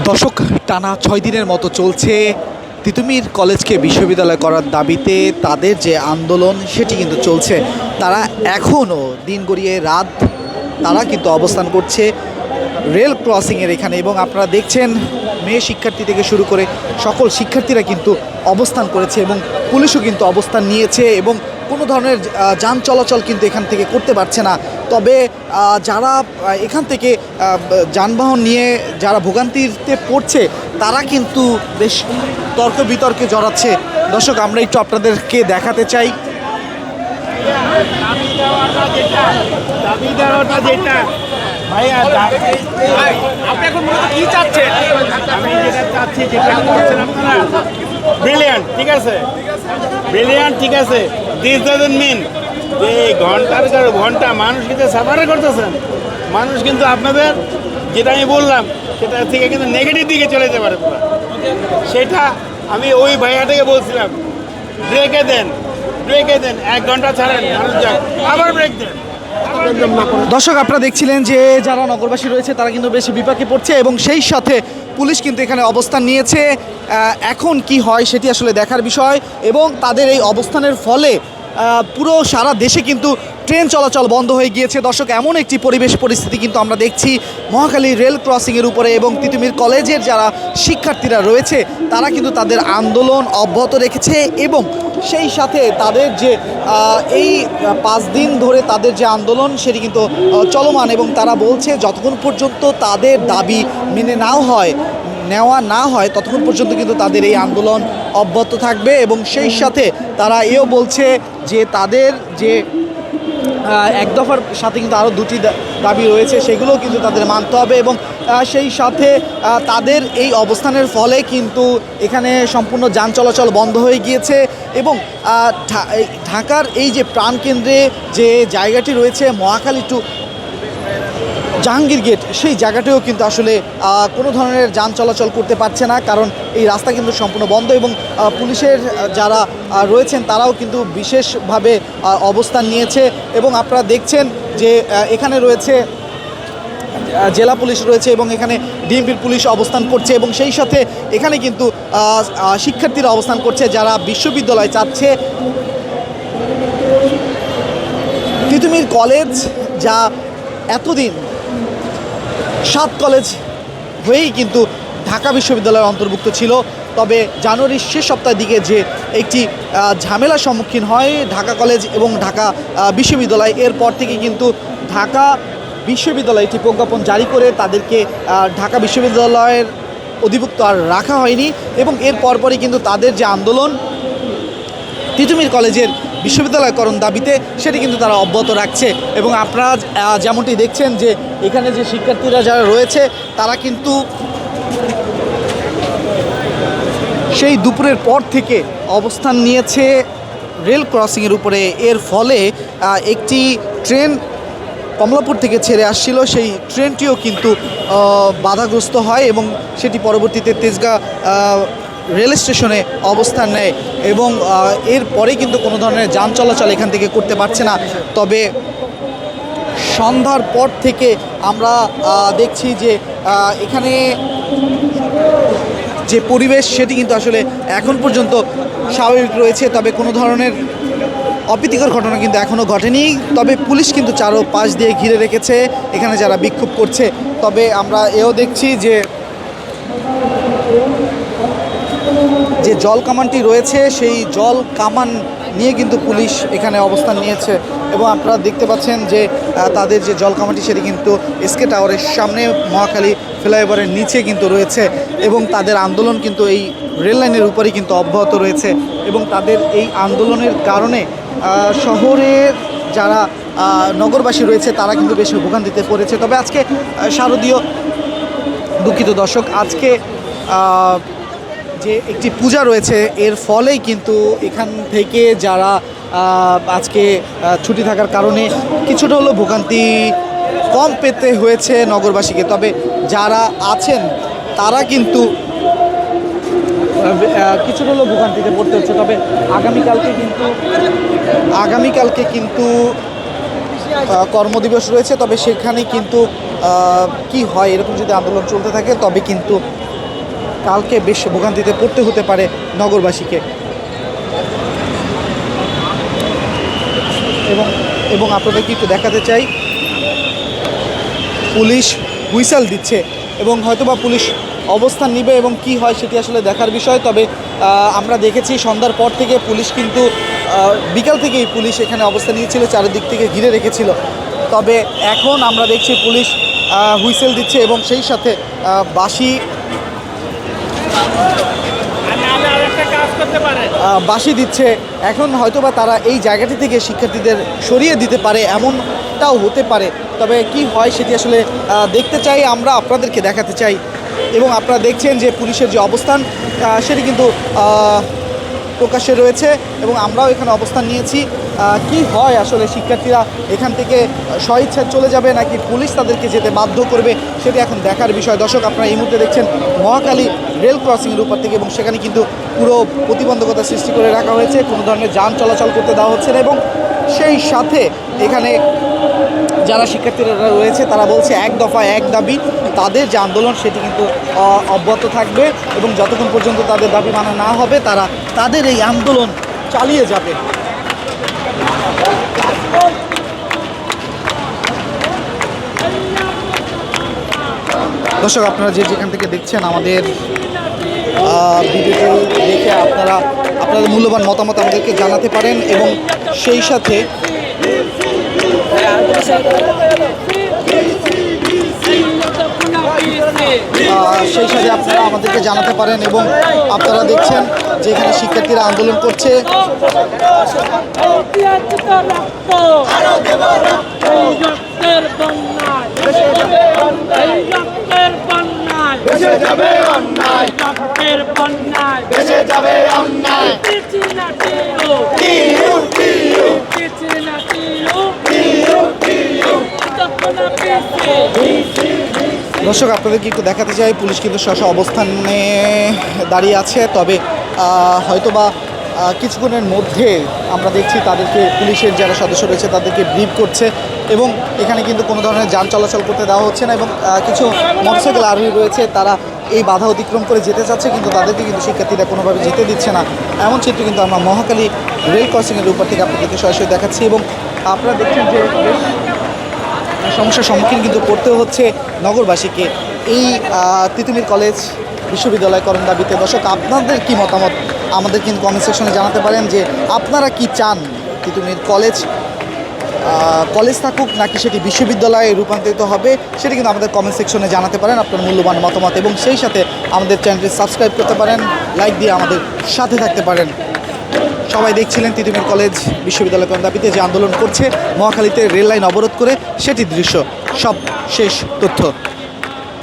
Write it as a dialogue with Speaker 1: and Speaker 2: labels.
Speaker 1: দর্শক, টানা 6 দিনের মতো চলছে তিতুমির কলেজকে বিশ্ববিদ্যালয় করার দাবিতে তাদের যে আন্দোলন সেটি কিন্তু চলছে। তারা এখনও দিন গড়িয়ে রাত তারা কিন্তু অবস্থান করছে রেল ক্রসিংয়ের এখানে, এবং আপনারা দেখছেন মেয়ে শিক্ষার্থী থেকে শুরু করে সকল শিক্ষার্থীরা কিন্তু অবস্থান করেছে এবং পুলিশও কিন্তু অবস্থান নিয়েছে এবং কোনো ধরনের যান চলাচল কিন্তু এখান থেকে করতে পারছে না। তবে যারা এখান থেকে যানবাহন নিয়ে যারা ভোগান্তিতে পড়ছে তারা কিন্তু বেশ তর্ক বিতর্কে জড়াচ্ছে। দর্শক, আমরা একটু আপনাদেরকে দেখাতে চাই।
Speaker 2: ভাইয়া আপনি এখন মূলত কি চাচ্ছেন? আমি যেটা চাচ্ছি, যেটা করছেন আপনারা ব্রিলিয়ান্ট, ঠিক আছে, ব্রিলিয়ান্ট, ঠিক আছে। দিস ডাজন্ট মিন যে ঘন্টার ঘন্টা মানুষ কিন্তু সাফার করতেছেন। মানুষ কিন্তু আপনাদের যেটা আমি বললাম সেটা থেকে কিন্তু নেগেটিভ দিকে চলে যেতে পারে পুরো। সেটা আমি ওই ভাইয়াটাকে বলছিলাম, ব্রেকে দেন, ব্রেকে দেন, 1 ঘন্টা ছাড়েন, মানুষ যাক, আবার ব্রেক দেন।
Speaker 1: দর্শক, আপনারা দেখছিলেন যে যারা নগরবাসী রয়েছে তারা কিন্তু বেশ বিপাকে পড়ছে এবং সেই সাথে পুলিশ কিন্তু এখানে অবস্থান নিয়েছে। এখন কি হয় সেটি আসলে দেখার বিষয়, এবং তাদের এই অবস্থানের ফলে পুরো সারা দেশে কিন্তু ট্রেন চলাচল বন্ধ হয়ে গিয়েছে। দর্শক, এমন একটি পরিস্থিতি কিন্তু আমরা দেখছি মহাখালী রেল ক্রসিংয়ের উপরে, এবং তিতুমির কলেজের যারা শিক্ষার্থীরা রয়েছে তারা কিন্তু তাদের আন্দোলন অব্যাহত রেখেছে এবং সেই সাথে তাদের যে এই 5 দিন ধরে তাদের যে আন্দোলন সেটি কিন্তু চলমান, এবং তারা বলছে যতক্ষণ পর্যন্ত তাদের দাবি মেনে নেওয়া না হয় ততক্ষণ পর্যন্ত কিন্তু তাদের এই আন্দোলন অব্যাহত থাকবে। এবং সেই সাথে তারা এও বলছে যে তাদের যে 1 দফার সাথে কিন্তু আরও 2টি দাবি রয়েছে, সেগুলোও কিন্তু তাদের মানতে হবে। এবং সেই সাথে তাদের এই অবস্থানের ফলে কিন্তু এখানে সম্পূর্ণ যান চলাচল বন্ধ হয়ে গিয়েছে, এবং ঢাকার এই যে প্রাণকেন্দ্রে যে জায়গাটি রয়েছে মহাখালী টু জাহাঙ্গীর গেট, সেই জায়গাটিও কিন্তু আসলে কোনো ধরনের যান চলাচল করতে পারছে না, কারণ এই রাস্তা কিন্তু সম্পূর্ণ বন্ধ। এবং পুলিশের যারা রয়েছেন তারাও কিন্তু বিশেষভাবে অবস্থান নিয়েছে, এবং আপনারা দেখছেন যে এখানে রয়েছে জেলা পুলিশ রয়েছে এবং এখানে ডিএমপির পুলিশ অবস্থান করছে, এবং সেই সাথে এখানে কিন্তু শিক্ষার্থীরা অবস্থান করছে যারা বিশ্ববিদ্যালয় চাচ্ছে। তিতুমির কলেজ যা এতদিন 7 কলেজ হয়েই কিন্তু ঢাকা বিশ্ববিদ্যালয়ের অন্তর্ভুক্ত ছিল, তবে জানুয়ারির শেষ সপ্তাহের দিকে যে একটি ঝামেলার সম্মুখীন হয় ঢাকা কলেজ এবং ঢাকা বিশ্ববিদ্যালয়, এরপর থেকে কিন্তু ঢাকা বিশ্ববিদ্যালয় একটি প্রজ্ঞাপন জারি করে তাদেরকে ঢাকা বিশ্ববিদ্যালয়ের অধিভুক্ত আর রাখা হয়নি, এবং এর পরপরই কিন্তু তাদের যে আন্দোলন তিতুমির কলেজের বিশ্ববিদ্যালয়করণ দাবিতে সেটি কিন্তু তারা অব্যাহত রাখছে। এবং আপনারা যেমনটি দেখছেন যে এখানে যে শিক্ষার্থীরা যারা রয়েছে তারা কিন্তু সেই দুপুরের পর থেকে অবস্থান নিয়েছে রেল ক্রসিংয়ের উপরে। এর ফলে একটি ট্রেন কমলাপুর থেকে ছেড়ে আসছিল, সেই ট্রেনটিও কিন্তু বাধাগ্রস্ত হয় এবং সেটি পরবর্তীতে তেজগাঁ রেল স্টেশনে অবস্থান নেয়, এবং এরপরে কিন্তু কোনো ধরনের যান চলাচল এখান থেকে করতে পারছে না। তবে সন্ধ্যার পর থেকে আমরা দেখছি যে এখানে যে পরিবেশ সেটি কিন্তু আসলে এখন পর্যন্ত স্বাভাবিক রয়েছে, তবে কোনো ধরনের অপ্রীতিকর ঘটনা কিন্তু এখনও ঘটেনি। তবে পুলিশ কিন্তু চারপাশ দিয়ে ঘিরে রেখেছে এখানে যারা বিক্ষোভ করছে। তবে আমরা এও দেখছি যে জল কামানটি রয়েছে সেই জল কামান নিয়ে কিন্তু পুলিশ এখানে অবস্থান নিয়েছে, এবং আপনারা দেখতে পাচ্ছেন যে তাদের যে জল কামানটি সেটি কিন্তু এসকে টাওয়ারের সামনে মহাখালী ফ্লাইওভারের নিচে কিন্তু রয়েছে, এবং তাদের আন্দোলন কিন্তু এই রেল লাইনের উপরেই কিন্তু অব্যাহত রয়েছে। এবং তাদের এই আন্দোলনের কারণে শহরের যারা নগরবাসী রয়েছে তারা কিন্তু বেশি ভোগান্তিতে পড়েছে। তবে আজকে শারদীয়, দুঃখিত দর্শক, আজকে যে একটি পূজা রয়েছে এর ফলেই কিন্তু এখান থেকে যারা আজকে ছুটি থাকার কারণে কিছুটা হলেও ভোগান্তি কম পেতে হয়েছে নগরবাসীকে। তবে যারা আছেন তারা কিন্তু কিছুটা হলেও ভোগান্তিতে পড়তে হচ্ছে। তবে আগামীকালকে কিন্তু কর্মদিবস রয়েছে, তবে সেখানে কিন্তু কি হয় এরকম যদি আন্দোলন চলতে থাকে তবে কিন্তু কালকে বেশ ভোগান্তিতে পড়তে হতে পারে নগরবাসীকে। এবং আপনাদেরকে একটু দেখাতে চাই, পুলিশ হুইসেল দিচ্ছে এবং হয়তোবা পুলিশ অবস্থান নিবে এবং কি হয় সেটি আসলে দেখার বিষয়। তবে আমরা দেখেছি সন্ধ্যার পর থেকে পুলিশ কিন্তু বিকাল থেকেই পুলিশ এখানে অবস্থান নিয়েছিল, চারিদিক থেকে ঘিরে রেখেছিল। তবে এখন আমরা দেখছি পুলিশ হুইসেল দিচ্ছে এবং সেই সাথে বাঁশি বাঁশি দিচ্ছে। এখন হয়তোবা তারা এই জায়গাটি থেকে শিক্ষার্থীদের সরিয়ে দিতে পারে, এমনটাও হতে পারে। তবে কি হয় সেটি আসলে দেখতে চাই, আমরা আপনাদেরকে দেখাতে চাই। এবং আপনারা দেখছেন যে পুলিশের যে অবস্থান সেটি কিন্তু প্রকাশ্যে রয়েছে এবং আমরাও এখানে অবস্থান নিয়েছি। কি হয় আসলে, শিক্ষার্থীরা এখান থেকে স্বইচ্ছায় চলে যাবে নাকি পুলিশ তাদেরকে যেতে বাধ্য করবে সেটি এখন দেখার বিষয়। দর্শক, আপনারা এই মুহূর্তে দেখছেন মহাখালী রেল ক্রসিংয়ের উপর থেকে এবং সেখানে কিন্তু পুরো প্রতিবন্ধকতা সৃষ্টি করে রাখা হয়েছে, কোনো ধরনের যান চলাচল করতে দেওয়া হচ্ছে না। এবং সেই সাথে এখানে যারা শিক্ষার্থীরা রয়েছে তারা বলছে এক দফা এক দাবি, তাদের যে আন্দোলন সেটি কিন্তু অব্যাহত থাকবে এবং যতক্ষণ পর্যন্ত তাদের দাবি মানা না হবে তারা তাদের এই আন্দোলন চালিয়ে যাবে। দর্শক, আপনারা যেখান থেকে দেখছেন আমাদের ভিডিওটি দেখে আপনাদের মূল্যবান মতামত আমাদেরকে জানাতে পারেন এবং সেই সাথে আপনারা আমাদেরকে জানাতে পারেন। এবং আপনারা দেখছেন যে এখানে শিক্ষার্থীরা আন্দোলন করছে। দর্শক, আপনাদেরকে একটু দেখাতে চাই, পুলিশ কিন্তু স্ব অবস্থানে দাঁড়িয়ে আছে। তবে হয়তোবা কিছুক্ষণের মধ্যে আমরা দেখছি তাদেরকে, পুলিশের যারা সদস্য রয়েছে তাদেরকে ব্রিফ করছে এবং এখানে কিন্তু কোনো ধরনের যান চলাচল করতে দেওয়া হচ্ছে না। এবং কিছু মোটরসাইকেল আরোহী রয়েছে, তারা এই বাধা অতিক্রম করে যেতে চাচ্ছে কিন্তু তাদেরকে কিন্তু শিক্ষার্থীরা কোনোভাবে যেতে দিচ্ছে না। এমন চিত্র কিন্তু আমরা মহাখালী রেল ক্রসিংয়ের উপর থেকে আপনাদেরকে সরাসরি দেখাচ্ছি। এবং আপনারা দেখছেন যে সমস্যার সম্মুখীন কিন্তু করতে হচ্ছে নগরবাসীকে এই তিতুমির কলেজ বিশ্ববিদ্যালয়করণ দাবিতে। দর্শক, আপনাদের কি মতামত আমাদের কিন্তু কমেন্ট সেকশনে জানাতে পারেন যে আপনারা কি চান, তিতুমির কলেজ থাকুক নাকি সেটি বিশ্ববিদ্যালয়ে রূপান্তরিত হবে, সেটি কিন্তু আমাদের কমেন্ট সেকশনে জানাতে পারেন আপনার মূল্যবান মতামত। এবং সেই সাথে আমাদের চ্যানেলটি সাবস্ক্রাইব করতে পারেন, লাইক দিয়ে আমাদের সাথে থাকতে পারেন। সবাই দেখছিলেন তিতুমির কলেজ বিশ্ববিদ্যালয়করণ দাবিতে যে আন্দোলন করছে মহাখালীতে রেল লাইন অবরোধ করে, সেটির দৃশ্য। সব শেষ তথ্য।